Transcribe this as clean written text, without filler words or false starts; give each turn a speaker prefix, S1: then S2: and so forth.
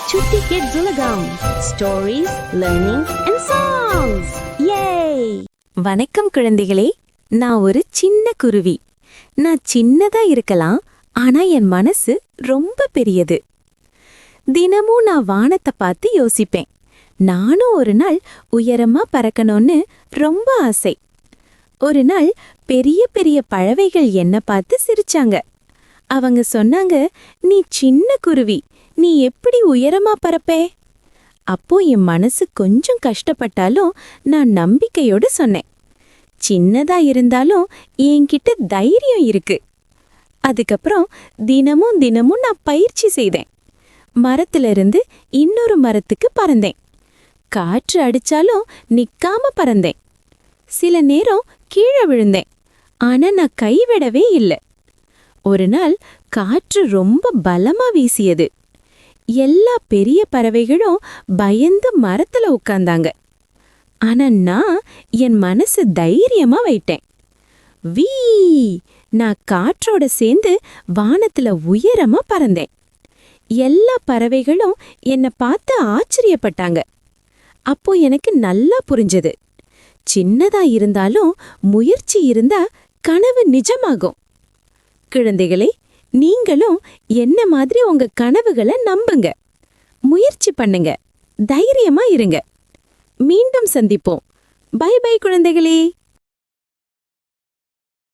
S1: Chutti Kids Ulagam. Stories, learning and songs. Yay!
S2: வணக்கம் குழந்தைகளே, நான் ஒரு சின்ன குருவி. நான் சின்னதா இருக்கலாம், ஆனா என் மனசு ரொம்ப பெரியது. தினமும் நான் வானத்தை பார்த்து யோசிப்பேன். நானும் ஒரு நாள் உயரமா பறக்கணும்னு ரொம்ப ஆசை. ஒரு நாள் பெரிய பெரிய பறவைகள் என்ன பார்த்து சிரிச்சாங்க. அவங்க சொன்னாங்க, நீ சின்ன குருவி, நீ எப்படி உயரமா பறப்பே? அப்போ என் மனசு கொஞ்சம் கஷ்டப்பட்டாலும் நான் நம்பிக்கையோடு சொன்னேன், சின்னதா இருந்தாலும் என்கிட்ட தைரியம் இருக்கு. அதுக்கப்புறம் தினமும் தினமும் நான் பயிற்சி செய்தேன். மரத்திலிருந்து இன்னொரு மரத்துக்கு பறந்தேன். காற்று அடிச்சாலும் நிக்காம பறந்தேன். சில நேரம் கீழே விழுந்தேன், ஆனா நான் கைவிடவே இல்லை. ஒரு நாள் காற்று ரொம்ப பலமா வீசியது. எல்லா பெரிய பறவைகளும் பயந்து மரத்துல உட்கார்ந்தாங்க. ஆனா நான் என் மனசு தைரியமா வைட்டேன். வீ, நான் காற்றோட சேர்ந்து வானத்துல உயரமா பறந்தேன். எல்லா பறவைகளும் என்னை பார்த்து ஆச்சரியப்பட்டாங்க. அப்போ எனக்கு நல்லா புரிஞ்சது, சின்னதா இருந்தாலும் முயற்சி இருந்தா கனவு நிஜமாகும். குழந்தைகளே, நீங்களும் என்ன மாதிரி உங்க கனவுகளை நம்புங்க, முயற்சி பண்ணுங்க, தைரியமா இருங்க. மீண்டும் சந்திப்போம். பை பை குழந்தைகளே.